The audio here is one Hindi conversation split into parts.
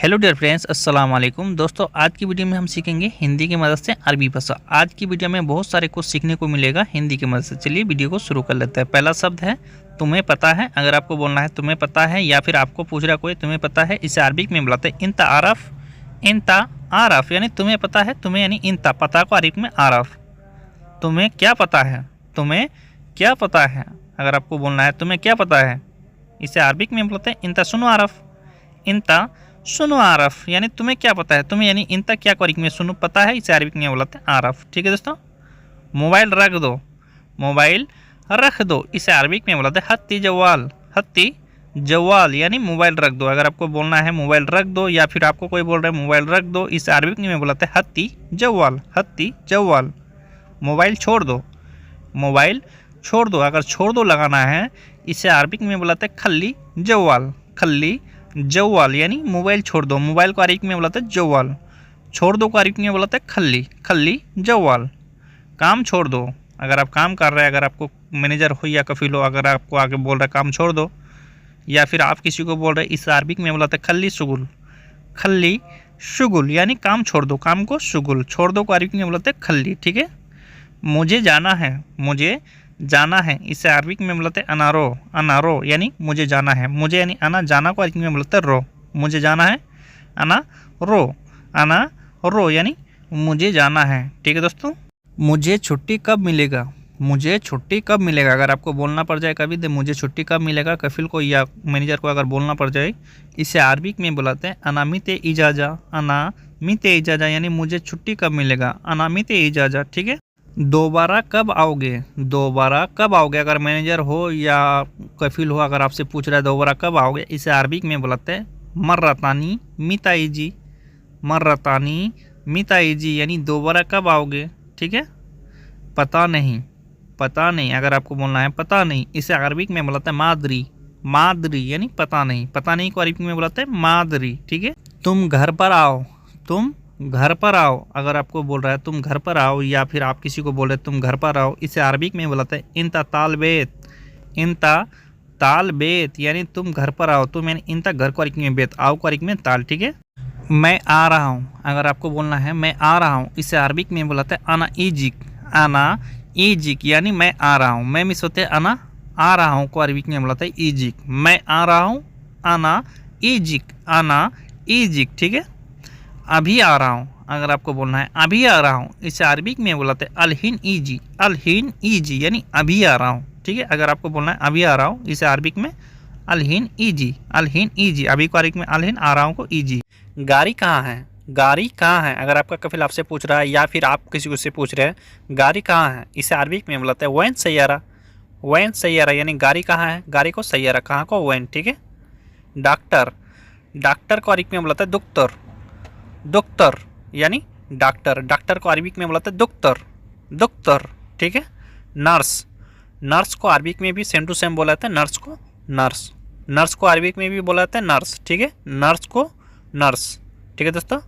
हेलो डियर फ्रेंड्स, अस्सलाम वालेकुम। दोस्तों, आज की वीडियो में हम सीखेंगे हिंदी की मदद से अरबी भाषा। आज की वीडियो में बहुत सारे कुछ सीखने को मिलेगा हिंदी की मदद से। चलिए वीडियो को शुरू कर लेते हैं। पहला शब्द है तुम्हें पता है। अगर आपको बोलना है तुम्हें पता है या फिर आपको पूछ रहा कोई तुम्हें पता है, इसे अरबिक में बुलाते हैं इंता आरफ। इंता आरफ यानी तुम्हें पता है। तुम्हें यानी इंता, पता को अरबिक में आरफ। तुम्हें क्या पता है, तुम्हें क्या पता है। अगर आपको बोलना है तुम्हें क्या पता है, इसे अरबिक में बोलते हैं इंता सुनो आरफ। इंता सुनो आरफ यानी तुम्हें क्या पता है। तुम्हें यानी इंता क्या को अरबिक में सुनो पता है, इसे अरबिक में बोलते हैं आरफ। ठीक है दोस्तों। मोबाइल रख दो, मोबाइल रख दो, इसे अरबिक में बोलते हैं हत्ती जवाल। हत्ती जवाल यानी मोबाइल रख दो। अगर आपको बोलना है मोबाइल रख दो या फिर आपको कोई बोल रहा है मोबाइल रख दो, इसे अरबिक में बोलते हैं हत्ती जवाल। हत्ती जवाल। मोबाइल छोड़ दो, मोबाइल छोड़ दो। अगर छोड़ दो लगाना है, इसे अरबिक में बुलाते हैं खल्ली जवाल। खल्ली जवाल यानी मोबाइल छोड़ दो। मोबाइल को अरबिक में बुलाते हैं जवाल। छोड़ दो को अरबिक में बुलाते हैं खल्ली। खल्ली जवाल। काम छोड़ दो। अगर आप काम कर रहे हैं, अगर आपको मैनेजर हो या कफिल हो, अगर आपको आगे बोल रहे काम छोड़ दो या फिर आप किसी को बोल रहे, इस अरबिक में बुलाते हैं खल्ली शुगुल। खल्ली शुगुल यानी काम छोड़ दो, काम को शुगुल। छोड़ दो को अरबिक में बुलाते हैं खल्ली। ठीक है। मुझे जाना है, मुझे जाना है, इसे अरबिक में बोलते हैं अनारो। अनारो यानी मुझे जाना है। मुझे यानी अना, जाना को अरबिक में बोलते हैं रो। मुझे जाना है अना रो। अना रो यानी मुझे जाना है। ठीक है दोस्तों। मुझे छुट्टी कब मिलेगा, मुझे छुट्टी कब मिलेगा। अगर आपको बोलना पड़ जाए कभी दे मुझे छुट्टी कब मिलेगा, कफिल को या मैनेजर को अगर बोलना पड़ जाए, इसे अरबिक में बुलाते हैं अनामिते इजाजा। अनामिते इजाजा यानी मुझे छुट्टी कब मिलेगा, अनामिते इजाजा। ठीक है। दोबारा कब आओगे, दोबारा कब आओगे। अगर मैनेजर हो या कफिल हो, अगर आपसे पूछ रहा है दोबारा कब आओगे, इसे अरबिक में बुलाते हैं मर्रतानी मिताईजी। मर्रतानी मिताईजी यानी दोबारा कब आओगे। ठीक है। पता नहीं, पता नहीं। अगर आपको बोलना है पता नहीं, इसे अरबिक में बुलाते हैं मादरी। मादरी यानी पता नहीं। पता नहीं को अरबिक में बुलाते हैं मादरी। ठीक है। तुम घर पर आओ, तुम घर पर आओ। अगर आपको बोल रहा है तुम घर पर आओ या फिर आप किसी को बोल रहे तुम घर पर आओ, इसे अरबिक में बुलाते हैं इंता तालबेत। इंता तालबेत यानी तुम घर पर आओ। तुम यानी इंता घर को अरबिक में बेत, आओ को अरबिक में ताल। ठीक है। मैं आ रहा हूँ। अगर आपको बोलना है मैं आ रहा हूँ, इसे अरबिक में बुलाते हैं अना ईजिक। अना ईजिक यानी मैं आ रहा हूँ। मैं मिस होते अना आ रहा हूँ को अरबिक में बुलाते हैं ईजिक। मैं आ रहा हूँ अना ईजिक। अना ईजिक। ठीक है। अभी आ रहा हूँ। अगर आपको बोलना है अभी आ रहा हूँ, इसे अरबिक में बुलाते हैं अलहिन ईजी। अलहिन ईजी यानी अभी आ रहा हूँ। ठीक है। अगर आपको बोलना है अभी आ रहा हूँ, इसे अरबिक में अलहिन ईजी। अलहिन ईजी। अभी को अरबिक में अलहिन, आ रहा हूँ को ईजी। गाड़ी कहाँ है, गाड़ी कहाँ है। अगर आपका कफिल आपसे पूछ रहा है या फिर आप किसी को से पूछ रहे हैं गाड़ी कहाँ है, इसे अरबिक में बुलाते हैं वैन सैयारा। वैन सैयारा यानी गाड़ी कहाँ है, गाड़ी को सैयारा, कहाँ को वैन। ठीक है। डॉक्टर, डॉक्टर को अरबिक में बुलाते हैं दुख्तर। दुख्तर यानी डॉक्टर। डॉक्टर को अरबिक में बुलाते हैं दुख्तर। दुख्तर। ठीक है। नर्स, नर्स को अरबिक में भी सेम टू सेम बोलाते हैं नर्स को नर्स। नर्स को अरबिक में भी बोलाते हैं नर्स। ठीक है। नर्स को नर्स। ठीक है दोस्तों।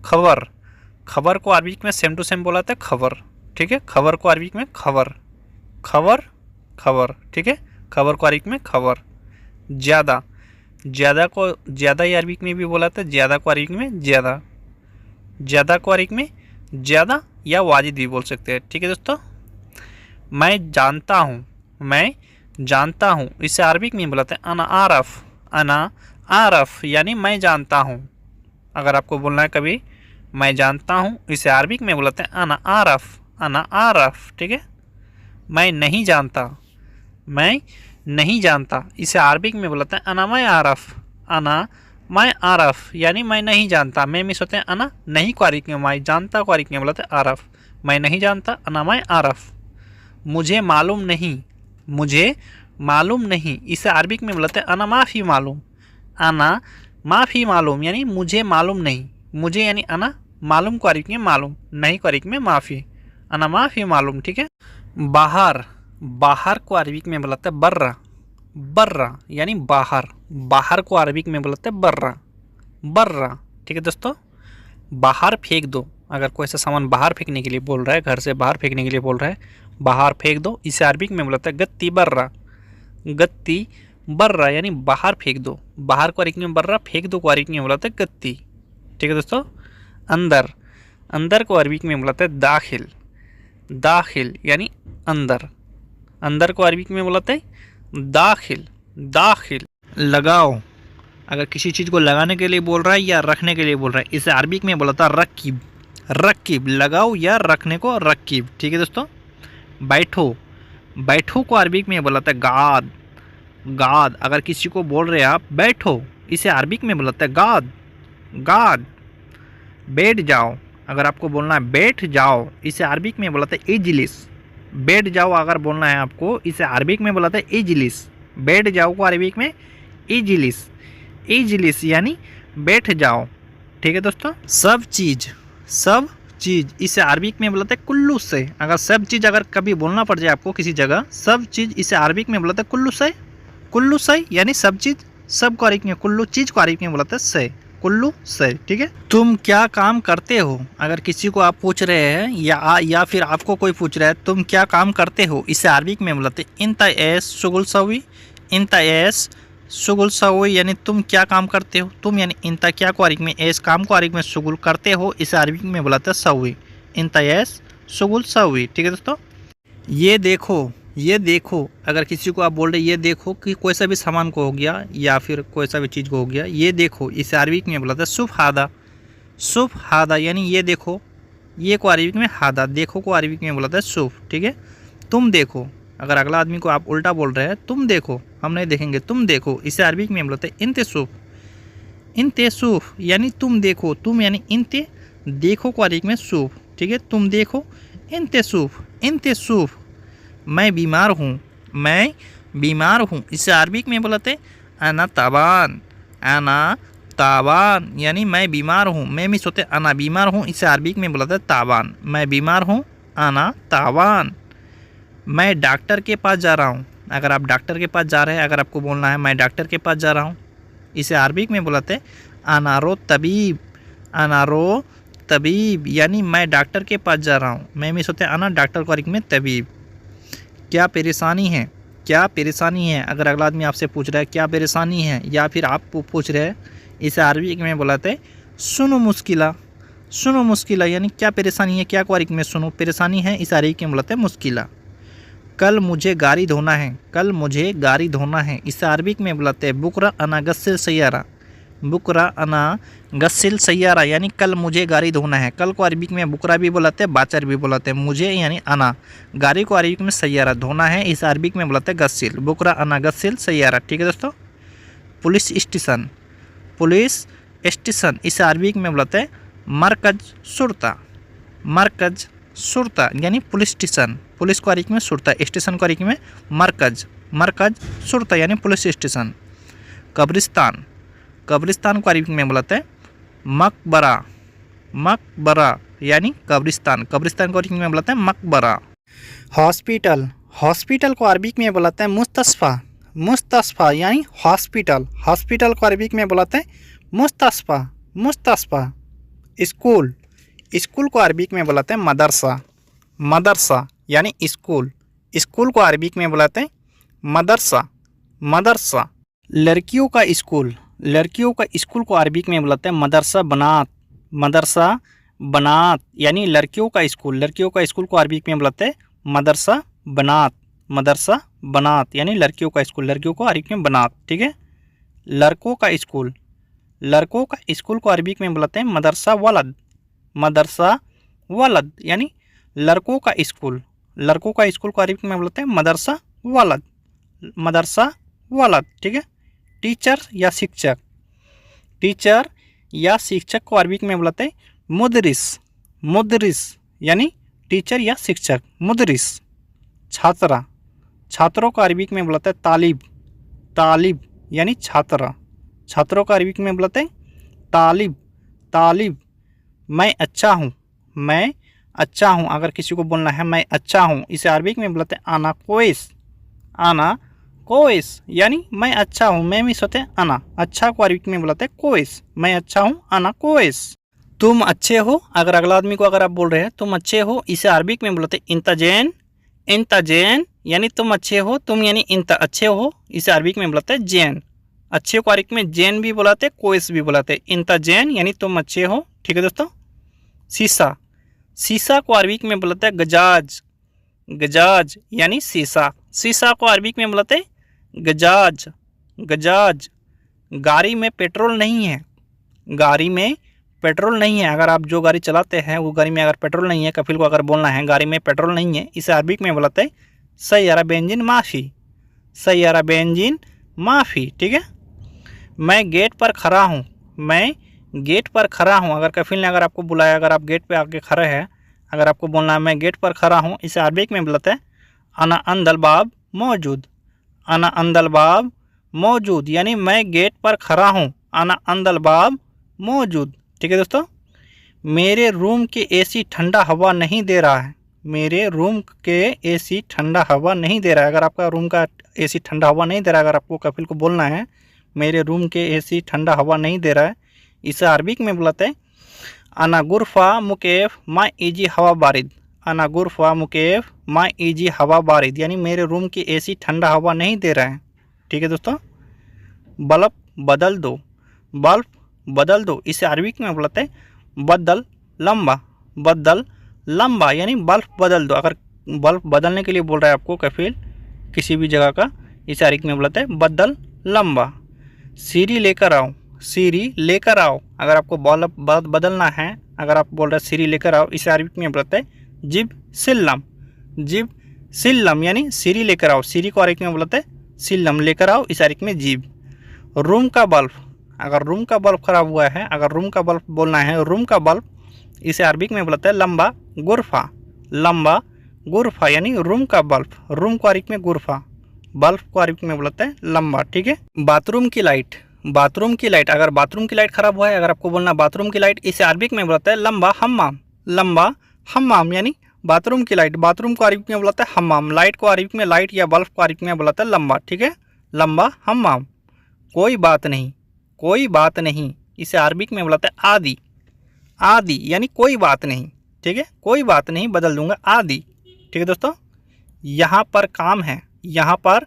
खबर, खबर को अरबिक में सेम टू सेम बोलाते हैं खबर। ठीक है। खबर को अरबिक में खबर। खबर खबर। ठीक है। खबर को अरबिक में खबर। ज़्यादा, ज़्यादा को ज़्यादा ही अरबिक में भी बोलाते हैं ज़्यादा को अरबिक में ज़्यादा। ज़्यादा को अरबिक में ज़्यादा या वाजिद भी बोल सकते हैं। ठीक है दोस्तों। मैं जानता हूँ, मैं जानता हूँ, इसे अरबिक में बुलाते हैं अना आरफ। अना आरफ यानी मैं जानता हूँ। अगर आपको बोलना है कभी मैं जानता हूँ, इसे अरबिक में बुलाते हैं अना आरफ। अना आरफ। ठीक है। मैं नहीं जानता, मैं नहीं जानता, इसे अरबिक में बुलाते हैं अना मैं आरफ। अना मैं आरफ यानी मैं नहीं जानता। मैं मिस होते हैं अना, नहीं को अरबिक में मैं, जानता को अरबिक में बुलाते हैं आरफ। मैं नहीं जानता अना मैं आरफ। मुझे मालूम नहीं, मुझे मालूम नहीं, इसे अरबिक में बुलाते हैं अना माफ़ी मालूम। अना माफ़ी मालूम यानी मुझे मालूम नहीं। मुझे यानी अना, मालूम को अरबिक में मालूम, नहीं को अरबिक में माफ़ी। अना माफ़ी मालूम। ठीक है। बाहर, बाहर को अरबिक में बुलाते हैं बर्रा। बर्रा यानी बाहर। बाहर को अरबिक में बुलाते हैं बर्रा। बर्रा। ठीक है दोस्तों। बाहर फेंक दो। अगर कोई ऐसा सामान बाहर फेंकने के लिए बोल रहा है, घर से बाहर फेंकने के लिए बोल रहा है, बाहर फेंक दो, इसे अरबिक में बुलाते हैं गत्ती बर्रा। गत्ती बर्रा यानी बाहर फेंक दो, बाहर को अरबी में बर्रा, फेंक दो को अरबी में बोलाते हैं गत्ती। ठीक है दोस्तों। अंदर, अंदर को अरबी में बोलाते हैं दाखिल, दाखिल यानी अंदर, अंदर को अरबी में बोलाते हैं दाखिल, दाखिल। लगाओ, अगर किसी चीज़ को लगाने के लिए बोल रहा है या रखने के लिए बोल रहा है, इसे अरबी में बोलाता है रकीब, रकीब। लगाओ या रखने को रकीब। ठीक है दोस्तों। बैठो, बैठो को अरबी में बोलाता है गाद, गाद। अगर किसी को बोल रहे हैं आप बैठो, इसे अरबी में बोलाता है गाद, गाद। बैठ जाओ, अगर आपको बोलना है बैठ जाओ, इसे अरबी में बोलाते हैं इजलिस। बैठ जाओ अगर बोलना है आपको, इसे अरबी में बोलाते हैं इजलिस। बैठ जाओ को अरबी में इजलिस, इजलिस यानी बैठ जाओ। ठीक है दोस्तों। सब चीज़, सब चीज़, इसे अरबी में बोलाते हैं कुल्लू से। अगर सब चीज़ अगर कभी बोलना पड़ जाए आपको किसी जगह, सब चीज़, इसे अरबी में बोलाते हैं कुल्लू से, कुल्लू से यानी सब चीज़। सब को अरबी में, कुल्लू चीज़ को अरबी में बोलाते हैं से, कुल्लू से। ठीक है। तुम क्या काम करते हो, अगर किसी को आप पूछ रहे हैं या फिर आपको कोई पूछ रहा है तुम क्या काम करते हो, इसे अरबी में बोलाते हैं इंता एस शुगुल सवी, इंता एस शुगुल सवी यानी तुम क्या काम करते हो। तुम यानी इंता क्या को अरबी में, एस काम को अरबी में, शुगुल करते हो, इसे अरबी में बुलाते हैं सवी, इंता एस शुगुल सवी। ठीक है दोस्तों। ये देखो, ये देखो, अगर किसी को आप बोल रहे ये देखो कि कोई सा भी सामान को हो गया या फिर कोई सा भी चीज़ को हो गया, ये देखो, इसे अरबी में बुलाते हैं शुभ हादा, शुभ हादा यानी ये देखो। ये को अरबी में हादा, देखो को अरबी में बुलाता है शुभ। ठीक है। तुम देखो, अगर अगला आदमी को आप उल्टा बोल रहे हैं तुम देखो, हम नहीं देखेंगे, तुम देखो, इसे अरबी में बोलते हैं इंते सूफ, इंते सूफ यानी तुम देखो। तुम यानी इंते, देखो को अरबी में सूफ। ठीक है। तुम देखो, इंते सूफ, इंते सूफ। मैं बीमार हूँ, मैं बीमार हूँ, इसे अरबी में बोलते हैं अना ताबान, अना ताबान यानी मैं बीमार हूँ। मैं मिस होते अना बीमार हूँ, इसे अरबी में बोलते हैं ताबान। मैं बीमार हूँ, अना ताबान। मैं डॉक्टर के पास जा रहा हूँ, अगर आप डॉक्टर के पास जा रहे हैं, अगर आपको बोलना है मैं डॉक्टर के पास जा रहा हूँ, इसे अरबी में बुलाते हैं अनारो तबीब, अनारो तबीब यानी मैं डॉक्टर के पास जा रहा हूँ। मैं मिस होते अना, डॉक्टर को अरबी में तबीब। क्या परेशानी है, क्या परेशानी है, अगर अगला आदमी आपसे पूछ रहा है क्या परेशानी है या फिर आप पूछ रहे हैं, इसे अरबी में बुलाते हैं सुनो मुश्किला, सुनो मुश्किला यानी क्या परेशानी है, क्या को अरबी में सुनो परेशानी है, इसे अरबी में बुलाते हैं मुश्किला। कल मुझे गाड़ी धोना है, कल मुझे गाड़ी धोना है, इसे अरबी में बुलाते हैं बुकरा अना गस्सिल सैयारा, बुकरा अना गस्सिल सैयारा यानी कल मुझे गाड़ी धोना है। कल को अरबी में बुकरा भी बुलाते हैं, बाचर भी बुलाते हैं। मुझे यानी अना, गाड़ी को अरबी में सैयारा, धोना है, इसे अरबी में बुलाते हैं गस्सिल, बुकरा अना गस्सिल सैयारा। ठीक है दोस्तों। पुलिस स्टेशन, पुलिस स्टेशन, इसे अरबी में बुलाते हैं मरकज शुरता, मरकज शुरता यानी पुलिस स्टेशन। पुलिस को अरबी में शुरता, स्टेशन को अरबी में मरकज, मरकज शुरता यानी पुलिस स्टेशन। कब्रिस्तान, कब्रिस्तान को अरबी में बुलाते हैं मकबरा, मकबरा यानी कब्रिस्तान, कब्रिस्तान को अरबी में बुलाते हैं मकबरा। हॉस्पिटल, हॉस्पिटल को अरबी में बुलाते हैं मुस्तशफा, मुस्तशफा यानी हॉस्पिटल, हॉस्पिटल को अरबी में बुलाते हैं मुस्तशफा, मुस्तशफा। स्कूल, स्कूल को अरबी में बुलाते हैं मदरसा, मदरसा यानी स्कूल, स्कूल को अरबी में बुलाते हैं मदरसा, मदरसा। लड़कियों का स्कूल, लड़कियों का स्कूल को अरबी में बुलाते हैं मदरसा बनात, मदरसा बनात यानी लड़कियों का स्कूल, लड़कियों का स्कूल को अरबी में बुलाते हैं मदरसा बनात, मदरसा बनात यानी लड़कियों का स्कूल, लड़कियों को अरबी में बनात। ठीक है। लड़कों का स्कूल, लड़कों का स्कूल को अरबी में बुलाते हैं मदरसा वलद, मदरसा वलद यानी लड़कों का स्कूल, लड़कों का स्कूल को अरबी में बुलाते हैं मदरसा वलद, मदरसा वलद। ठीक है। टीचर या शिक्षक, टीचर या शिक्षक को अरबी में बुलाते हैं मुदरिस, मुदरिस यानी टीचर या शिक्षक, मुदरिस। छात्रा, छात्रों को अरबी में बुलाते हैं तालिब, तालिब यानी छात्रा, छात्रों को अरबी में बुलाते हैं तालिब, तालिब। मैं अच्छा हूँ, मैं अच्छा हूँ, अगर किसी को बोलना है मैं अच्छा हूँ, इसे अरबी में बुलाते हैं आना कोइस, आना कोइस यानी मैं अच्छा हूँ। मैं मिस होते हैं अना, अच्छा को अरबी में बुलाते हैं कोइस, मैं अच्छा हूँ, अना कोइस। तुम अच्छे हो, अगर अगला आदमी को अगर आप बोल रहे हैं तुम अच्छे हो, इसे अरबी में बुलाते हैं इंता जैन, इंता जैन यानी तुम अच्छे हो, तुम यानी इंता अच्छे हो, इसे अरबिक में बुलाते हैं जैन। अच्छे को अरबिक में जैन भी बुलाते, कोइस भी बुलाते। इंता जैन यानी तुम अच्छे हो, ठीक है दोस्तों। शीशा, शीशा को अरबिक में बुलाते हैं गजाज, गजाज यानी शीशा। शीशा को अरबिक में बुलाते गजाज, गजाज। गाड़ी में पेट्रोल नहीं है, गाड़ी में पेट्रोल नहीं है। अगर आप जो गाड़ी चलाते हैं वो गाड़ी में अगर पेट्रोल नहीं है, कफिल को अगर बोलना है गाड़ी में पेट्रोल नहीं है, इसे अरबिक में बुलाते हैं सैयारा बेंजीन माफ़ी, सैयारा बेंजीन माफ़ी, ठीक है। मैं गेट पर खड़ा हूँ, मैं गेट पर खड़ा हूँ। अगर कफिल ने अगर आपको बुलाया, अगर आप गेट पे आके खड़े हैं, अगर आपको बोलना है मैं गेट पर खड़ा हूँ, इसे अरबिक में बुलाते हैं अना अंदल बाब मौजूद, अना अंदल बाब मौजूद यानी मैं गेट पर खड़ा हूँ, अना अंदल बाब मौजूद, ठीक है दोस्तों। मेरे रूम के एसी ठंडा हवा नहीं दे रहा है, मेरे रूम के एसी ठंडा हवा नहीं दे रहा है। अगर आपका रूम का एसी ठंडा हवा नहीं दे रहा है, अगर आपको कफिल को बोलना है मेरे रूम के एसी ठंडा हवा नहीं दे रहा है, इसे अरबिक में बुलाते हैं अना गुरफा मुकेफ मा इजी हवा बारिद, अना गुरफा मुकेफ मा इजी हवा बारिद यानी मेरे रूम की एसी ठंडा हवा नहीं दे रहा है, ठीक है दोस्तों। बल्ब बदल दो, बल्ब बदल दो, इसे अरबिक में बुलाते हैं बदल लंबा, बदल लंबा यानी बल्ब बदल दो। अगर बल्ब बदलने के लिए बोल रहा है आपको कफिल किसी भी जगह का, इसे अरबिक में बुलाते हैं बदल लंबा। सीढ़ी लेकर आओ, सीढ़ी लेकर आओ। अगर आपको बल्ब बदलना है, अगर आप बोल रहे हैं सीढ़ी लेकर आओ, इसे अरबिक में बुलाते हैं जिब सिल्लम, जिब सिल्लम यानी सीढ़ी लेकर आओ। सीढ़ी को अरबिक में बुलाते हैं सिल्लम, लेकर आओ इसे अरबिक में जिब। रूम का बल्ब, अगर रूम का बल्ब खराब हुआ है, अगर रूम का बल्ब बोलना है रूम का बल्ब, इसे अरबिक में बुलाते हैं लंबा गुरफा, लंबा गुरफा यानी रूम का बल्ब। रूम को अरबिक में गुरफा, बल्ब को अरबिक में बुलाते हैं लंबा, ठीक है। बाथरूम की लाइट, बाथरूम की लाइट, अगर बाथरूम की लाइट खराब हुआ है, अगर आपको बोलना बाथरूम की लाइट, इसे अरबिक में बुलाते हैं लंबा हम्माम, लंबा हम्माम यानी बाथरूम की लाइट। बाथरूम को अरबिक में बुलाते हैं हम्माम, लाइट को अरबिक में, लाइट या बल्ब को अरबिक में बुलाते हैं लंबा, ठीक है, लंबा हम्माम। कोई बात नहीं, कोई बात नहीं, इसे अरबिक में बुलाते हैं आदि, आदि यानी कोई बात नहीं, ठीक है, कोई बात नहीं बदल दूंगा आदि, ठीक है दोस्तों। यहाँ पर काम है, यहाँ पर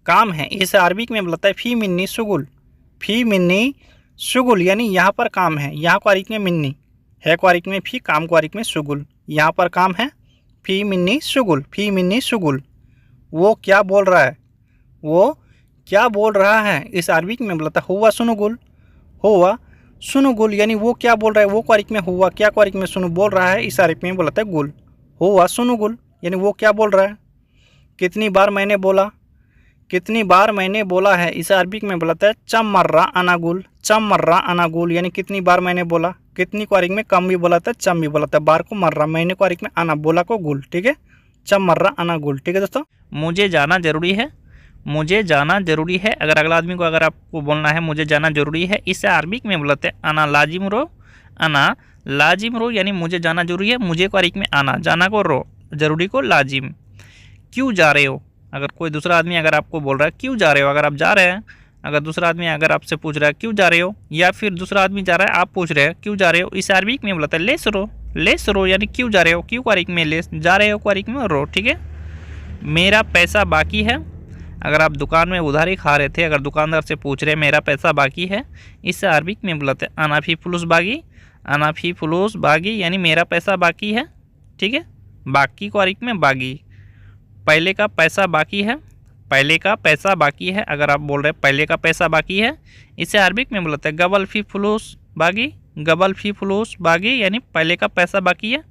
काम है, इसे अरबिक में बुलाता है फी मिन्नी शुगुल, फी मिन्नी शुगुल यानी यहाँ पर काम है। यहाँ को अरबिक में मिन्नी, है को अरबिक में फी, काम को अरबिक में शुगुल। यहाँ पर काम है, फी मिन्नी शुगुल, फी मिन्नी शुगुल। वो क्या बोल रहा है, वो क्या बोल रहा है, इस अरबिक में बुलाता है हुआ सुनुगुल, हुआ सुनुगुल यानी वो क्या बोल रहा है। वो को अरबिक में हुआ, क्या को अरबिक में सुनु बोल रहा है, इस अरबिक में बुलाता है गुल, हुआ सुनुगुल यानी वो क्या बोल रहा है। कितनी बार मैंने बोला, कितनी बार मैंने बोला है, इसे अरबिक में बुलाता है चम मर्रा अनागुल, चम मर्रा अनागुल यानी कितनी बार मैंने बोला। कितनी को अरबिक में कम भी बोलाता है, चम भी बोलाता है, बार को मर्रा, महीने को अरबिक में आना, बोला को गुल, ठीक है, चम मर्रा अनागुल, ठीक है दोस्तों। मुझे जाना जरूरी है, मुझे जाना जरूरी है। अगर अगला आदमी को अगर आपको बोलना है मुझे जाना जरूरी है, इसे अरबिक में बुलाते हैं अना लाजिम रो, अना लाजिम रो यानी मुझे जाना जरूरी है। मुझे को अरबिक में आना, जाना को रो, जरूरी को लाजिम। क्यों जा रहे हो, अगर कोई दूसरा आदमी अगर आपको बोल रहा है क्यों जा रहे हो, अगर आप जा रहे हैं, अगर दूसरा आदमी अगर आपसे पूछ रहा है क्यों जा रहे हो, या फिर दूसरा आदमी जा रहा है आप पूछ रहे हैं क्यों जा रहे हो, इसे अरबिक में बुलाता है लेस रो, लेस रो यानी क्यों जा रहे हो, क्यों को अरबिक में लेस, जा रहे हो को अरबिक में रो, ठीक है। मेरा पैसा बाकी है, अगर आप दुकान में उधारी खा रहे थे, अगर दुकानदार से पूछ रहे मेरा पैसा बाकी है, इसे अरबिक में बुलाते हैं अनाफी फुलूस बागी, अनाफी फुलूस बागी यानी मेरा पैसा बाकी है, ठीक है। बाकी को अरबिक में बागी। पहले का पैसा बाकी है, पहले का पैसा बाकी है, अगर आप बोल रहे हैं पहले का पैसा बाकी है, इसे अरबिक में बुलाते हैं गबल फी फुलूस बागी, गबल फी फुलूस बागी यानी पहले का पैसा बाकी है।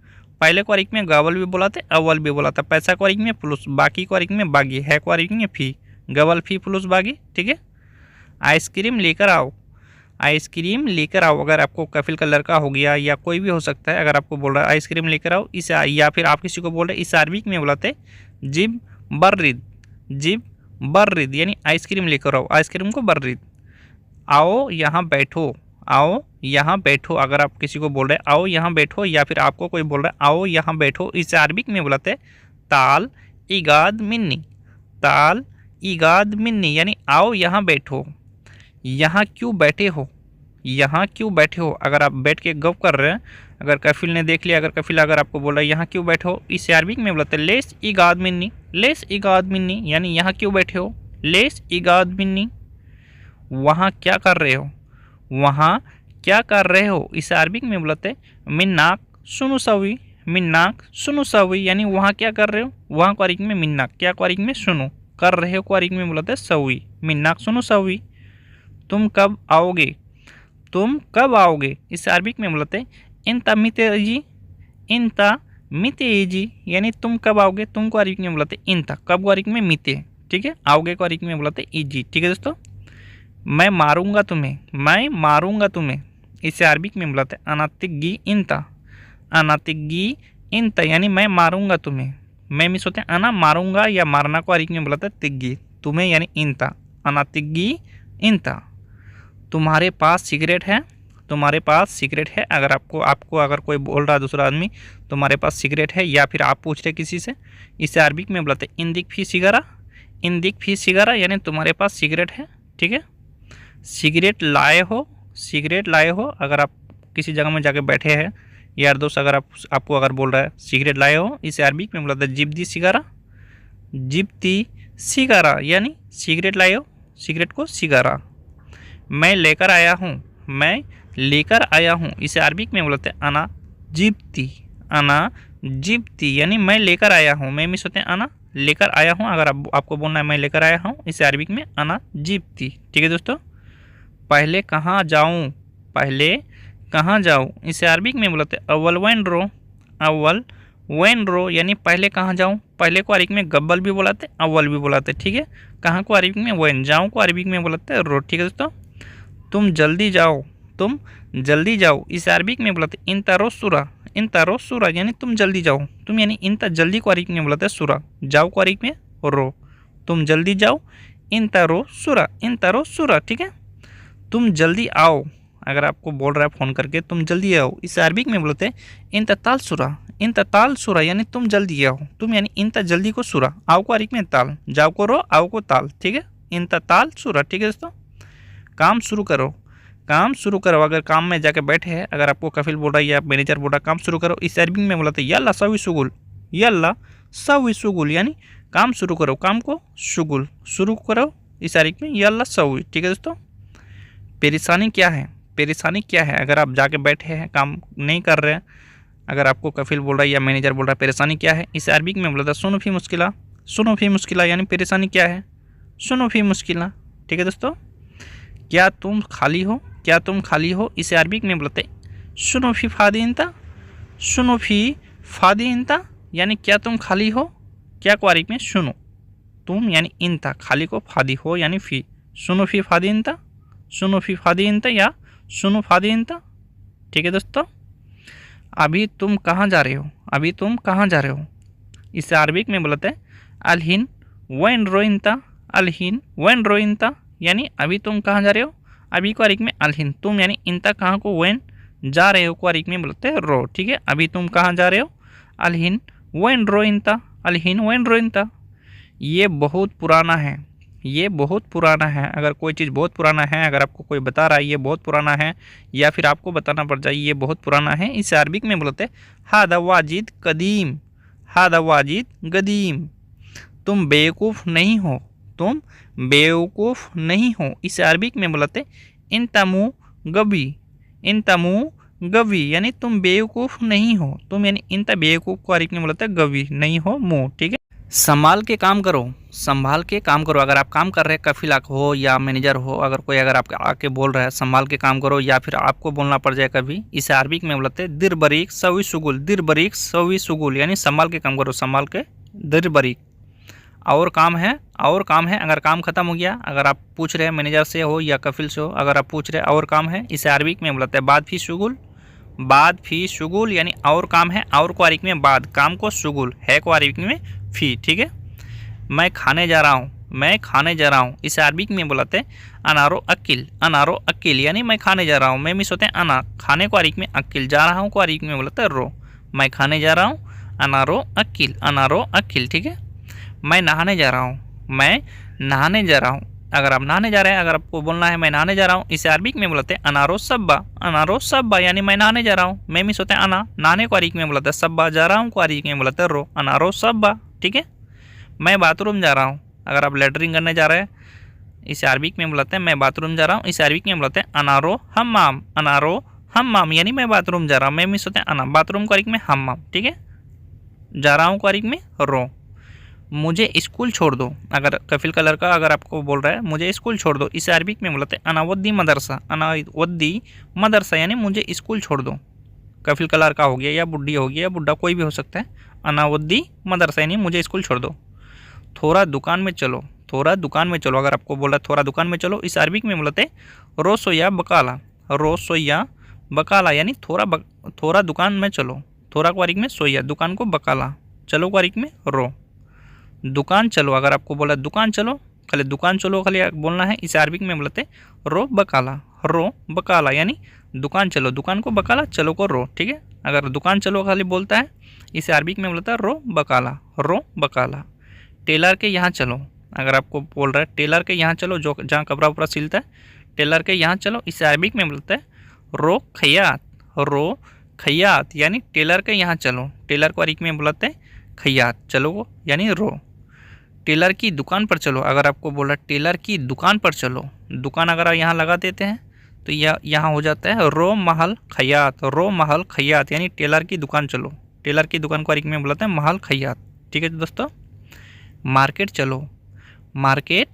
पहले को अरबिक में गबल भी बुलाते, अव्वल भी बुलाता, पैसा को अरबिक में फुलूस, बाकी को अरबिक में बागी, है को अरबिक में फी, गबल फी फुलूस बागी, ठीक है। आइसक्रीम लेकर आओ, आइसक्रीम लेकर आओ, अगर आपको कफिल का लड़का हो गया या कोई भी हो सकता है, अगर आपको बोल रहा है आइसक्रीम लेकर आओ, इसे, या फिर आप किसी को बोल रहे हैं, इस अरबिक में बुलाते जिब बर्रिद, जिब बर्रिद यानी आइसक्रीम लेकर आओ, आइसक्रीम को बर्रिद। आओ यहाँ बैठो, आओ यहाँ बैठो, अगर आप किसी को बोल रहे हैं आओ यहाँ बैठो, या फिर आपको कोई बोल रहा है आओ यहाँ बैठो, इसे अरबिक में बुलाते ताल इगाद मिन्नी, ताल इगाद मिन्नी यानी आओ यहाँ बैठो। यहाँ क्यों बैठे हो, यहाँ क्यों बैठे हो। अगर आप बैठ के गप कर रहे हैं, अगर कफिल ने देख लिया, अगर कफिल अगर आपको बोल रहा है यहाँ क्यों बैठे हो, इसे अरबिक में बोलते हैं लेस इगाद मिन्नी, लेस इगाद मिन्नी, यानी यहाँ क्यों बैठे हो, लेस इगाद मिन्नी। वहाँ क्या कर रहे हो, वहाँ क्या कर रहे हो, इसे अरबिक में बोलते हैं मिन्नाक सुनु सवी, मिन्नाक सुनु सवी, यानी वहाँ क्या कर रहे हो। वहाँ को अरबिक में मिन्नाक, क्या को अरबिक में सुनो, कर रहे हो को अरबिक में बोलते हैं सवी, मिन्नाक सुनु सवी। तुम कब आओगे, तुम कब आओगे, इसे अरबिक में बोलते हैं इंता मितेजी, इंता मितेजी, यानी तुम कब आओगे। तुम को अरबिक में बोलते हैं इंता, कब को अरबिक में मिते, ठीक है। आओगे को अरबिक में बोलते हैं इजी, ठीक है दोस्तों। मैं मारूंगा तुम्हें, मैं मारूंगा तुम्हें, इसे अरबिक में बोलते हैं अनातिगी इंता, अनातिगी इंता, यानी मैं मारूंगा तुम्हें। मैं मिस होते हैं अना मारूंगा या मारना को अरबिक में बोलता है तिग्गी, तुम्हें यानी इंता, अनातिगी इंता। तुम्हारे पास सिगरेट है, तुम्हारे पास सिगरेट है। अगर आपको अगर कोई बोल रहा है दूसरा आदमी तुम्हारे पास सिगरेट है, या फिर आप पूछ रहे किसी से, इसे अरबिक में बोलते हैं इंदिक फी सिगारा, इंदिक फी सिगारा, यानी तुम्हारे पास सिगरेट है, ठीक है। सिगरेट लाए हो, सिगरेट लाए हो, अगर आप किसी जगह में जाके बैठे हैं यार दोस्त, अगर आपको अगर बोल रहा है सिगरेट लाए हो, इसे अरबिक में बोलते हैं जिब्दी सिगारा, जिब्ती सिगारा, यानी सिगरेट लाए हो, सिगरेट को सिगारा। मैं लेकर आया हूँ, मैं लेकर आया हूँ, इसे अरबिक में बोलते हैं अना जिब्ती, अना जिब्ती, यानी मैं लेकर आया हूँ। मैं मिस होते हैं अना लेकर आया हूँ, अगर आपको बोलना है मैं लेकर आया हूँ, इसे अरबिक में अना जिब्ती, ठीक है दोस्तों। पहले कहाँ जाऊँ, पहले कहाँ जाऊँ, इसे अरबिक में बोलते हैं अव्वल वैन रो, अव्वल वैन रो, यानी पहले कहाँ जाऊँ। पहले को अरबिक में गब्बल भी बोलाते, अव्वल भी बोलाते, ठीक है। कहाँ को अरबिक में वैन, जाऊँ को अरबिक में बोलाते रो, ठीक है दोस्तों। तुम जल्दी जाओ, तुम जल्दी जाओ, इसे अरबिक में बोलाते इंता रो सुरा, इंता रो सुरा, यानी तुम जल्दी जाओ। तुम यानी इंता जल्दी को अरबिक में बोलाते सुरा, जाओ को अरबिक में रो, तुम जल्दी जाओ, इंता रो सुरा, इंता रो सुरा, ठीक है। तुम जल्दी आओ, अगर आपको बोल रहा है फ़ोन करके तुम जल्दी आओ, इसे अरबिक में बोलते हैं इंता ताल सुरा, इंता ताल सुरा, यानी तुम जल्दी आओ। तुम यानी इंता जल्दी को सुरा, आओ को अरबिक में ताल, जाओ को रो, आओ को ताल, ठीक है। इंता ताल सुरा, ठीक है दोस्तों। काम शुरू करो, काम शुरू करो, अगर काम में जाके बैठे हैं, अगर आपको कफिल बोल रहा है या मैनेजर बोल रहा है काम शुरू करो, इस अरबिक में बोलते हैं यल्ला सवी शुगुल, यल्ला सवी शुगुल, यानी काम शुरू करो, काम को शुगुल शुरू करो, इस अरबिक में यल्ला सवी, ठीक है दोस्तों। परेशानी क्या है, परेशानी क्या है, अगर आप जाके बैठे हैं काम नहीं कर रहे हैं, अगर आपको कफिल बोल रहा है या मैनेजर बोल रहा है परेशानी क्या है, इस अरबिक में बोलता है सुनो फी मुश्किला, सुनो फी मुश्किला, यानी परेशानी क्या है, सुनो फी मुश्किला, ठीक है दोस्तों। क्या तुम खाली हो, क्या तुम खाली हो, इसे अरबिक में बोलते सुनो फी फादीनता, सुनो फी फादीनता, यानी क्या तुम खाली हो, क्या को अरबिक में सुनो, तुम यानी इंता, खाली को फादी हो यानी फी, सुनो फी फादीनता, सुनो फी फादीनता या सुनो फादीनता, ठीक है दोस्तों। अभी तुम कहाँ जा रहे हो, अभी तुम कहाँ जा रहे हो, इसे अरबिक में बोलते हैं अलहिन वैन रोइंता, अलहिन वैन रोइंता, यानी अभी तुम कहाँ जा रहे हो। अभी को अरबिक में अलहिन, तुम यानी इंता कहाँ को वैन जा रहे हो को अरबिक में बोलते हैं रो, ठीक है। अभी तुम कहाँ जा रहे हो, अलहिन वैन रोइंता, अलहिन वैन रोइंता। ये बहुत पुराना है, ये बहुत पुराना है, अगर कोई चीज़ बहुत पुराना है, अगर आपको कोई बता रहा है ये बहुत पुराना है, या फिर आपको बताना पड़ जाए ये बहुत पुराना है, इसे अरबिक में बोलते हैं हादा वाजिद कदीम, हादा वाजिद कदीम। तुम बेवकूफ़ नहीं हो, तुम बेवकूफ़ नहीं हो, इसे अरबिक में बोलते इन तमु गबी, इन तमु गवी, यानी तुम बेवकूफ़ नहीं हो, तुम यानी इन बेवकूफ़ को अरबिक में बोलते हैं गवी, नहीं हो मुँह, ठीक है। संभाल के काम करो, संभाल के काम करो, अगर आप काम कर रहे हैं कफिल हो या मैनेजर हो, अगर कोई अगर आपके आके बोल रहा है संभाल के काम करो, या फिर आपको बोलना पड़ जाए कभी, इसे अरबिक में बोलते हैं दिर बरीक सवी सुगुल, दिर बरीक सवी सुगुल, यानी संभाल के काम करो, संभाल के दिर बरीक। और काम है, और काम है, अगर काम खत्म हो गया, अगर आप पूछ रहे हैं मैनेजर से हो या कफिल से हो, अगर आप पूछ रहे हैं और काम है, इसे अरबिक में बोलते हैं बाद फी शुगुल, बाद फी शुगुल, यानी और काम है, और को अरबिक में बाद, काम को शुगुल, है को अरबिक में फी, ठीक है। मैं खाने जा रहा हूँ, मैं खाने जा रहा हूँ, इसे अरबिक में बोलते हैं अनारो अकिल, अनारो अकिल, यानी मैं खाने जा रहा हूँ। मैं मिस होते हैं अना, खाने को अरबिक में अकिल, जा रहा हूँ को अरबिक में बोलते हैं रो, मैं खाने जा रहा हूँ, अनारो अकिल, अनारो अकिल, ठीक है। मैं नहाने जा रहा हूँ, मैं नहाने जा रहा हूँ, अगर आप नहाने जा रहे हैं, अगर आपको बोलना है मैं नहाने जा रहा हूँ, इसे अरबिक में बोलते हैं अनारो सब्बा। अनारो सब्बा यानी मैं नहाने जा रहा हूँ। मैं मिस होते हैं अना, नहाने को अरबिक में बोलते हैं सब्बा, जा रहा हूँ को अरबिक में बोलते हैं रो, अनारो सब्बा। ठीक है। मैं बाथरूम जा रहा हूँ, अगर आप लेटरिन करने जा रहे हैं, इसे अरबिक में बोलते हैं मैं बाथरूम जा रहा हूँ, इसे अरबिक में बोलते हैं अनारो हम्माम। अनारो हम्माम यानी मैं बाथरूम जा रहा हूँ। मैं मिस होते हैं अना, बाथरूम को अरबिक में हम्माम। ठीक है। जा रहा हूँ को अरबिक में रो। मुझे स्कूल छोड़ दो, अगर कफिल का लड़का अगर आपको बोल रहा है मुझे स्कूल छोड़ दो, इसे अरबिक में बोलते हैं अनावद्दी मदरसा। अनावद्दी मदरसा यानी मुझे स्कूल छोड़ दो। कफिल का लड़का हो गया या बुढ़ी हो गया या बुढ़ा कोई भी हो सकता है। अनावद्दी मदरसा यानी मुझे स्कूल छोड़ दो। थोड़ा दुकान में चलो, थोड़ा दुकान में चलो, अगर आपको बोल रहा है थोड़ा दुकान में चलो, इस अरबिक में बोलते हैं रोसोया बकाला। रोसोया बकाला यानी थोड़ा दुकान में चलो। थोड़ा को अरबिक में सोया, दुकान को बकाला, चलो को अरबिक में रो। दुकान चलो, अगर आपको बोला दुकान चलो, खाली दुकान चलो खाली बोलना है, इसे अरबिक में बोलते रो बकाला। रो बकाला यानी दुकान चलो, दुकान को बकाला, चलो को रो। ठीक है। अगर दुकान चलो खाली बोलता है, इसे अरबिक में बोलता है रो बकाला, रो बकाला। टेलर के यहाँ चलो, अगर आपको बोल रहा है टेलर के यहाँ चलो, जो जहाँ कपड़ा उपड़ा सिलता है, टेलर के यहाँ चलो, इसे अरबिक में बोलते हैं रो खयात। रो खयात यानी टेलर के यहाँ चलो, टेलर को अरबिक में बोलते हैं खयात, चलो को यानी रो। टेलर की दुकान पर चलो, अगर आपको बोला टेलर की दुकान पर चलो, दुकान अगर आप यहाँ लगा देते हैं तो यह यहाँ हो जाता है रो महल खयात। रो महल खयात यानी टेलर की दुकान चलो, टेलर की दुकान को अरबिक में बोलते हैं महल खयात। ठीक है दोस्तों। मार्केट चलो, मार्केट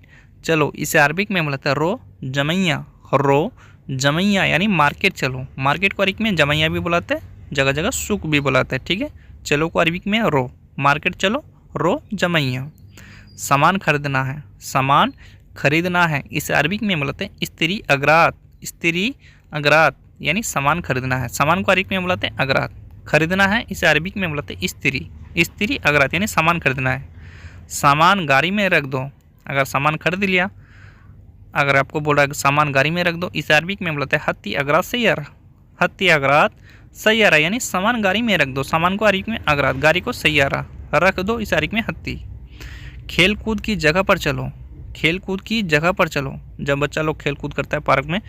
चलो, इसे अरबिक में बोलते हैं रो जमैया। रो जमैया यानी मार्केट चलो, मार्केट को अरबिक में जमैया भी बुलाते हैं, जगह जगह सुक भी बुलाते हैं। ठीक है। चलो को अरबिक में रो, मार्केट चलो, रो जमैया। सामान खरीदना है, सामान खरीदना है, इसे अरबिक में बोलते हैं स्त्री अगरात। स्त्री अगरात यानी सामान खरीदना है, सामान को अरबिक में बोलते हैं अगरात। खरीदना है, इसे अरबिक में बोलते हैं स्त्री। स्त्री अगरात यानी सामान खरीदना है। सामान गाड़ी में रख दो, अगर सामान खरीद लिया, अगर आपको बोल रहा है सामान गाड़ी में रख दो, इसे अरबिक में बोलते हैं हत्ती अगरात सैयारा। हत्ती अगरात सैयारा यानी सामान गाड़ी में रख दो, सामान को अरबिक में अगरात, गाड़ी को सैयारा रख दो, इसे अरबिक में हत्ती। खेल कूद की जगह पर चलो, खेल कूद की जगह पर चलो, जब बच्चा लोग खेल कूद करता है पार्क में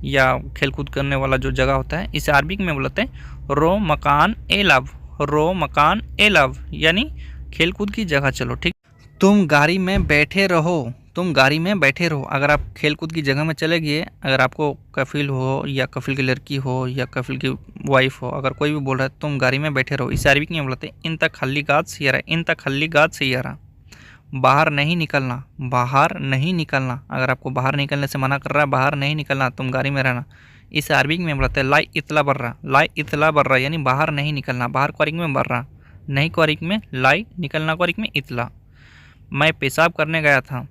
या खेल कूद करने वाला जो जगह होता है, इसे अरबिक में बोलते हैं रो मकान ए लव। रो मकान ए लव यानी खेल कूद की जगह चलो। ठीक। तुम गाड़ी में बैठे रहो, तुम गाड़ी में बैठे रहो, अगर आप खेल कूद की जगह में चले गए, अगर आपको कफिल हो या कफिल की लड़की हो या कफिल की वाइफ हो, अगर कोई भी बोल रहा है तुम गाड़ी में बैठे रहो, इसे अरबिक में बोलते हैं इन तक खल्ली गाद सैयारा। इन तक खल्ली गाद सैयारा। बाहर नहीं निकलना, बाहर नहीं निकलना, अगर आपको बाहर निकलने से मना कर रहा है, बाहर नहीं निकलना, तुम गाड़ी में रहना, इसे अरबिक में बोलते हैं लाई इतला बर्रा। लाई इतला बर्रा यानी बाहर नहीं निकलना, बाहर को अरबिक में बर्रा, नहीं को अरबिक में लाई, निकलना को अरबिक में इतला। मैं पेशाब करने गया था,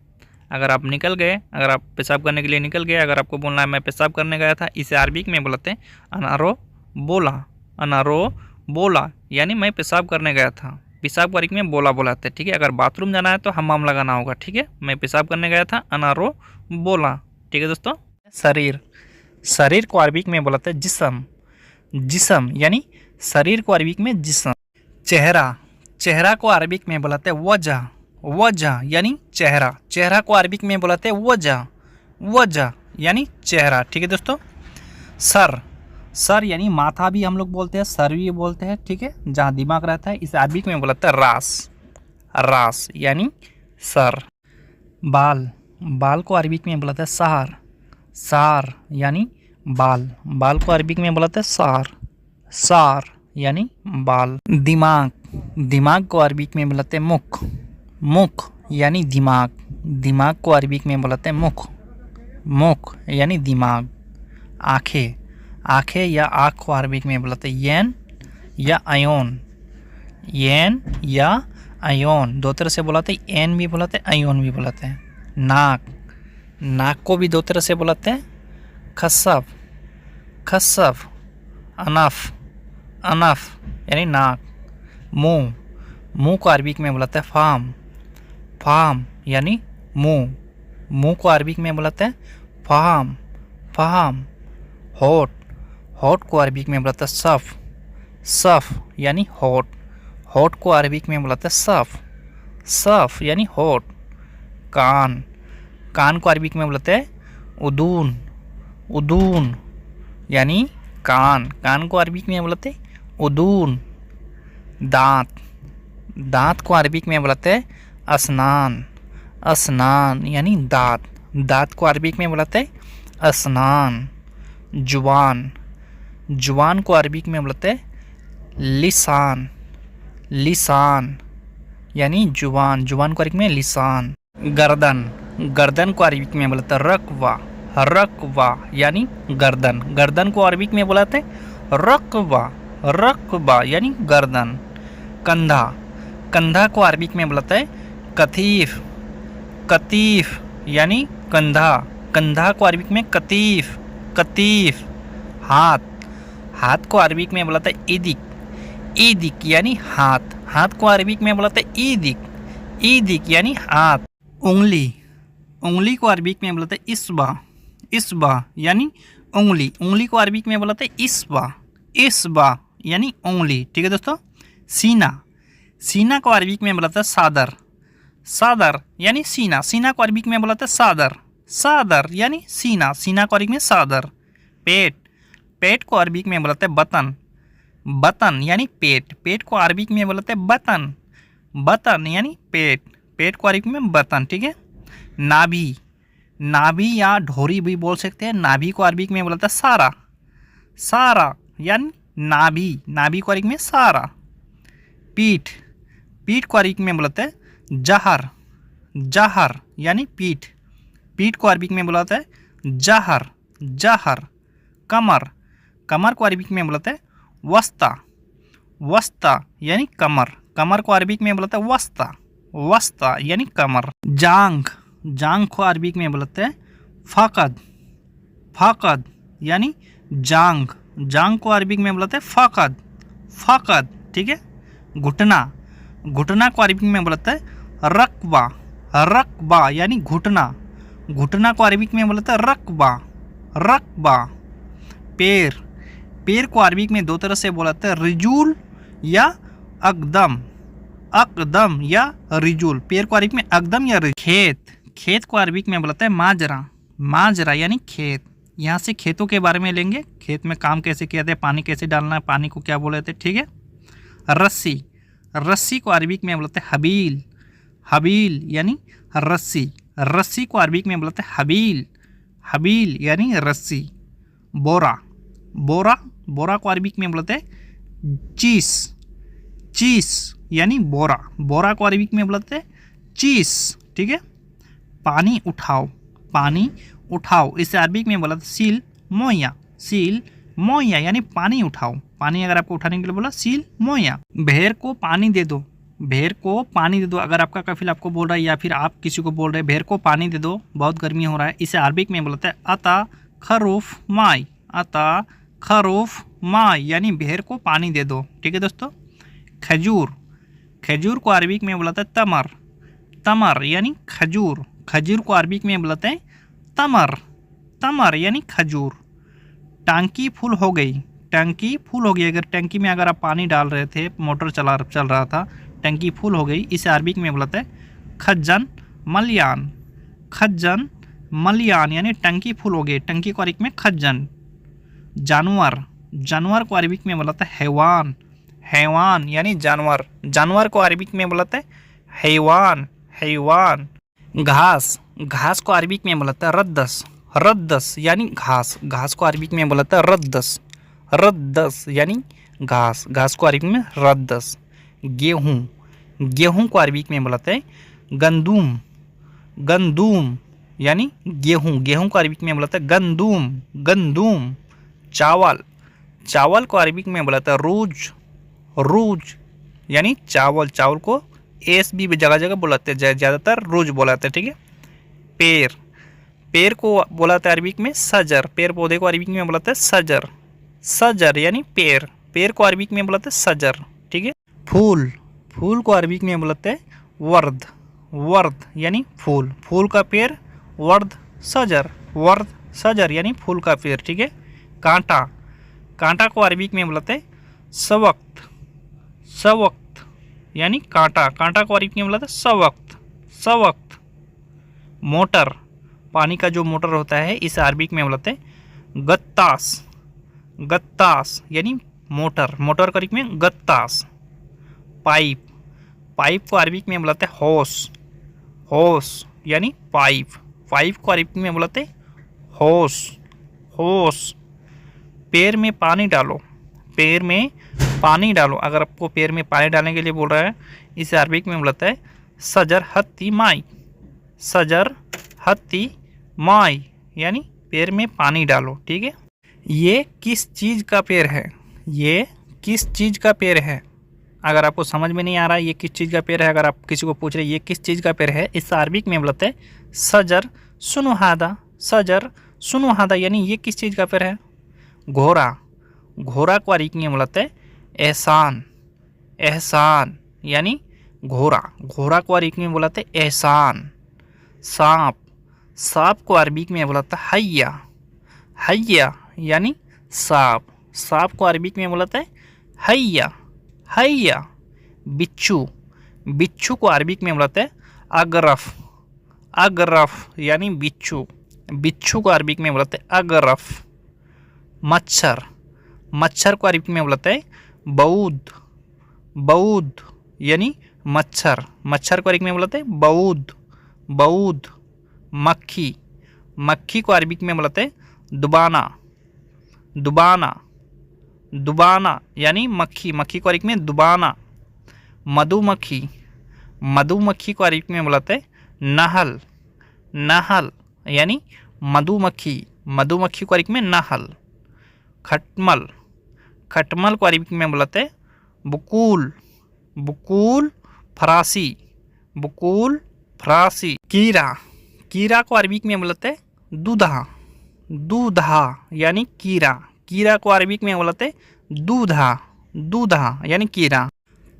अगर आप निकल गए, अगर आप पेशाब करने के लिए निकल गए, अगर आपको बोलना है मैं पेशाब करने गया था, इसे अरबिक में बोलते हैं अनारो बोला। अनारो बोला यानी मैं पेशाब करने गया था, पेशाब को अरबिक में बोला बुलाते हैं। ठीक है। अगर बाथरूम जाना है तो हम्माम लगाना होगा। ठीक है। मैं पेशाब करने गया था, अनारो बोला। ठीक है दोस्तों। शरीर, शरीर को अरबिक में बोलते हैं जिस्म। जिस्म यानी शरीर को अरबिक में जिस्म। चेहरा, चेहरा को अरबिक में बोलते हैं वजह। वजह यानी चेहरा, चेहरा को अरबिक में बोलते हैं वजह। वजह यानी चेहरा। ठीक है दोस्तों। सर, सर यानी माथा भी हम लोग बोलते हैं, सर भी बोलते हैं। ठीक है। जहाँ दिमाग रहता है, इसे अरबिक में बोलते हैं रास। रास यानी सर। बाल, बाल को अरबिक में बोलते हैं सार। सार यानी बाल, बाल को अरबिक में बोलते हैं सार। सार यानी बाल। दिमाग, दिमाग को अरबिक में बोलते हैं मुख। मुख यानी दिमाग, दिमाग को अरबिक में बोलते हैं मुख। मुख यानी दिमाग। आँखें, आँखें या आँख को अरबिक में बोलते हैं येन या अयोन। येन या अयोन, दो तरह से बुलाते हैं, एन भी बुलाते हैं, अयोन भी बुलाते हैं। नाक, नाक को भी दो तरह से बुलाते हैं, खसफ। खसफ, अनफ, अनफ यानी नाक। मुँह, मुँह को अरबिक में बुलाते हैं फाम। फाम यानी मुँह, मुँह को अरबिक में बुलाते हैं फाम। फाम। होठ, होठ को अरबिक में बुलाते हैं सफ़। सफ़ यानी होठ, होठ को अरबिक में बुलाते हैं सफ़। सफ़ यानी होठ। कान, कान को अरबिक में बोलते हैं उदून, उदून यानी कान, कान को अरबिक में बोलते हैं उदून। दांत, दांत को अरबिक में बोलते हैं अस्नान, अस्नान यानी दांत, दांत को अरबिक में बोलते हैं अस्नान। जुबान, जुबान को अरबिक में बोलते हैं लिसान, लिसान यानी जुबान, जुबान को अरबिक में लिसान। गर्दन, गर्दन को अरबिक में बोलते हैं रकवा, रकवा यानी गर्दन, गर्दन को अरबिक में बोलते हैं रकवा, रकवा यानी गर्दन। कंधा, कंधा को अरबिक में बोलते हैं कतीफ, कतीफ यानी कंधा, कंधा को अरबिक में कतीफ, कतीफ। हाथ, हाथ को अरबिक में बोलते हैं ईदिक, ईदिक यानी हाथ, हाथ को अरबिक में बोलते हैं ईदिक, ईदिक यानी हाथ। उंगली, उंगली को अरबिक में बोलते हैं इस्बा, इस्बा यानी उंगली, उंगली को अरबिक में बोलते हैं इस्बा, इस्बा यानी उंगली। ठीक है दोस्तों। सीना, सीना को अरबिक में बोलते हैं सादर, सादर यानी सीना, सीना को अरबिक में बोलते हैं सादर, सादर यानी सीना, सीना को अरबिक में सादर। पेट, पेट को अरबिक में बोलते हैं बतन, बतन यानी पेट, पेट को अरबिक में बोलते हैं बतन, बतन यानी पेट, पेट को अरबिक में बतन। ठीक है। नाभि, नाभि या ढोरी भी बोल सकते हैं, नाभि को अरबिक में बोलते हैं सारा, सारा यानी नाभि, नाभि को अरबिक में सारा। पीठ, पीठ को अरबिक में बोलते हैं जहर, जहर यानी पीठ, पीठ को अरबिक में बोलते हैं जहर, जहर। कमर, कमर को अरबिक में बोलते हैं वस्ता, वस्ता यानी कमर, कमर को अरबिक में बोलते हैं वस्ता, वस्ता यानी कमर। जांघ, जांघ को अरबिक में बोलते हैं फ़क़द, फ़क़द यानी जांघ, जांघ को अरबिक में बोलते हैं फ़क़द, फ़क़द। ठीक है। घुटना, घुटना को अरबिक में बोलते हैं रकबा, रकबा यानी घुटना, घुटना को अरबिक में बोलते हैं रकबा, रकबा। पैर, पैर को अरबिक में दो तरह से बोलते हैं रिजुल या अकदम, अकदम या रिजुल, पैर को अरबिक में अकदम या रिजुल। खेत, खेत को अरबिक में बोलते हैं माजरा, माजरा यानी खेत। यहाँ से खेतों के बारे में लेंगे, खेत में काम कैसे किया जाता है, पानी कैसे डालना है, पानी को क्या बोले थे। ठीक है। रस्सी, रस्सी को अरबिक में बोलते हैं हबील, हबील यानी रस्सी, रस्सी को अरबिक में बोलते हैं हबील, हबील यानी रस्सी। बोरा, बोरा, बोरा को अरबिक में बोलते हैं चीस, चीस यानी बोरा, बोरा को अरबिक में बोलते हैं चीस। ठीक है। पानी उठाओ, पानी उठाओ, इसे अरबिक में बोला सील मोया, सील मोया यानी पानी उठाओ, पानी अगर आपको उठाने के लिए बोला सील मोया। भेड़ को पानी दे दो, भेड़ को पानी दे दो, अगर आपका कफिल आपको बोल रहा है या फिर आप किसी को बोल रहे हैं भेड़ को पानी दे दो, बहुत गर्मी हो रहा है, इसे अरबिक में बोलते हैं अता खरूफ माई, अता खरूफ माई यानी भेड़ को पानी दे दो। ठीक है दोस्तों। खजूर, खजूर को अरबिक में बोलते हैं तमर, तमर यानी खजूर, खजूर को अरबिक में बोलते हैं तमर, तमर यानी खजूर। टंकी फुल हो गई, टंकी फुल हो गई, अगर टंकी में अगर आप पानी डाल रहे थे, मोटर चल रहा था, टंकी फुल हो गई, इसे अरबिक में बोलते हैं खज्जन मलियान, खज्जन मलियान यानी टंकी फुल हो गई, टंकी को अरबिक में खज्जन। जानवर, जानवर को अरबिक में बोलते हैं हैवान, हैवान यानी जानवर, जानवर को अरबिक में बोलते हैं हैवान, हैवान। घास, घास को अरबिक में बोलते हैं रद्दस, रद्दस यानी घास, घास को अरबिक में बोलते हैं रद्दस, रद्दस यानी घास, घास को अरबिक में रद्दस। गेहूँ, गेहूँ को अरबिक में बोलते हैं गंदूम, गंदूम यानी गेहूँ, गेहूँ को अरबिक में बोलते हैं गंदूम, गंदूम। चावल, चावल को अरबिक में बोलते हैं रूज, रूज यानी चावल, चावल को एस भी जगह जगह बोलाते हैं, ज़्यादातर रूज बोलाते हैं। ठीक है। पेड़, पेड़ को बोलाते हैं अरबिक में सजर, पेड़ पौधे को अरबिक में बोलाते हैं सजर, सजर यानी पेड़, पेड़ को अरबिक में बोलाते हैं सजर। ठीक है। फूल, फूल को अरबिक में बोलाते हैं वर्द, वर्द यानी फूल, फूल का पेड़ वर्द सजर, वर्द सजर यानी फूल का पेड़। ठीक है। कांटा, कांटा को अरबिक में बोलाते हैं सवक्त, सवक्त यानी कांटा, कांटा को अरबिक में बोलाते हैं सवक्त, सवक्त। मोटर, पानी का जो मोटर होता है इसे अरबिक में बोलते हैं गत्तास। गत्तास यानी मोटर, मोटर को अरबिक में गत्तास। पाइप, पाइप को अरबिक में बोलते हैं होस। होस यानी पाइप, पाइप को अरबिक में बोलते हैं होस। होस। पैर में पानी डालो, पैर में पानी डालो। अगर आपको पैर में पानी डालने के लिए बोल रहा है इसे अरबिक में बोलता है सजर हत्ती माई। सजर हत्ती माई यानी पैर में पानी डालो। ठीक है। ये किस चीज़ का पेड़ है? ये किस चीज़ का पेड़ है? अगर आपको समझ में नहीं आ रहा है ये किस चीज़ का पेड़ है, अगर आप किसी को पूछ रहे ये किस चीज़ का पेड़ है, इस अरबिक में बोलते हैं सजर सुनुहादा। सजर सुनुहादा यानी ये किस चीज़ का पेड़ है? घोड़ा, घोड़ा को अरबिक में बोलते हैं एहसान। एहसान यानी घोड़ा, घोड़ा को अरबिक में बोलते हैं एहसान। सांप, सांप को अरबिक में बोलता है हैया। हैया यानी सांप, सांप को अरबिक में बोलते हैं हैया। हैया। बिच्छू, बिच्छू को अरबिक में बोलते हैं अगरफ। अगरफ यानी बिच्छू, बिच्छू को अरबिक में बोलते हैं अगरफ। मच्छर, मच्छर को अरबिक में बोलते हैं बऊद। बऊद यानी मच्छर, मच्छर को अरबिक में बोलते हैं बऊद। बऊद। मक्खी, मक्खी को अरबिक में बोलते हैं दुबाना। दुबाना। दुबाना यानी मक्खी, मक्खी को अरबिक में दुबाना। मधुमक्खी, मधुमक्खी को अरबिक में बोलते हैं नहल। नहल यानी मधुमक्खी, मधुमक्खी को अरबिक में नहल। खटमल, खटमल को अरबिक में बोलते हैं बुकूल। बुकूल फरासी। बुकूल फरासी। कीड़ा, कीड़ा को अरबिक में बोलते हैं दूधा। दूधा यानी कीड़ा, कीड़ा को अरबिक में बोलते हैं दूधा। दूधा यानी कीड़ा।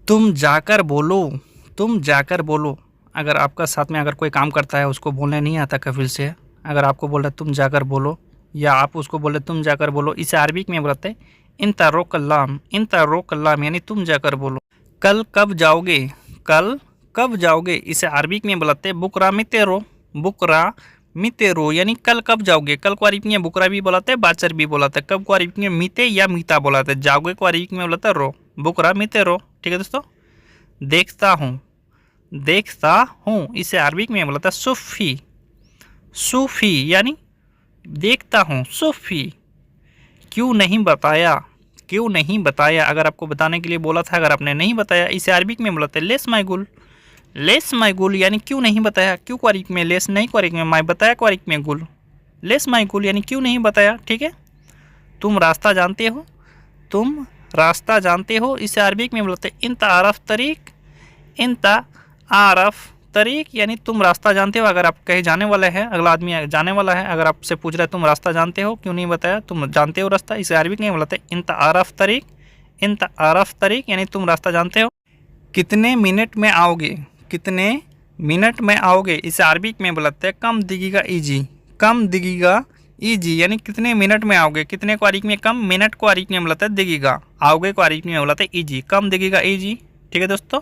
तुम जाकर बोलो, तुम जाकर बोलो। अगर आपका साथ में अगर कोई काम करता है उसको बोलने नहीं आता कफिल से, अगर आपको बोल रहे तुम जाकर बोलो या आप उसको बोल रहे तुम जाकर बोलो, इसे अरबिक में बोलते हैं इंता रो कल्लाम। इंता रो कल्लाम यानी तुम जाकर बोलो। कल कब जाओगे? कल कब जाओगे? इसे अरबिक में बोलते हैं बुकरा मितेरो। बुकरा मितेरो यानी कल कब जाओगे। कल को अरबिक में बुकरा भी बोलाते हैं, बाचर भी बोलाते हैं। कब को अरबिक में मीते या मीता बोलाते हैं। जाओगे को अरबिक में बोलाते हैं रो। बुकरा मितेरो। ठीक है दोस्तों। देखता हूँ, देखता हूँ इसे अरबिक में बोलाता है सूफी। सूफी यानी देखता हूँ, सूफी। क्यों नहीं बताया? क्यों नहीं बताया? अगर आपको बताने के लिए बोला था, अगर आपने नहीं बताया, इसे अरबिक में बोलाते हैं लेस माई गुल। लेस माई गुल यानी क्यों नहीं बताया। क्यों को अरबिक में लेस, नहीं को अरबिक में माई, बताया को अरबिक में गुल। लेस माई गुल यानी क्यों नहीं बताया। ठीक है। तुम रास्ता जानते हो, तुम रास्ता जानते हो इसे अरबिक में बोलते हैं इंता आरफ तरीक। इंता आरफ तरीक यानी तुम रास्ता जानते हो। अगर आप कहीं जाने वाला है, अगला आदमी जाने वाला है, अगर आपसे पूछ रहा है तुम रास्ता जानते हो, क्यों नहीं बताया, तुम जानते हो रास्ता, इसे अरबिक में बोलते हैं इंता आरफ तरीक। इंता आरफ तरीक यानी तुम रास्ता जानते हो। कितने मिनट में आओगे? कितने मिनट में आओगे इसे अरबिक में बोलते हैं कम दिगीगा ईजी। कम दिगीगा ईजी यानी कितने मिनट में आओगे। कितने को अरबिक में कम, मिनट को अरबिक में बोलते हैं दिगीगा, आओगे को अरबिक में बोलते हैं ईजी। कम दिगीगा ईजी। ठीक है दोस्तों।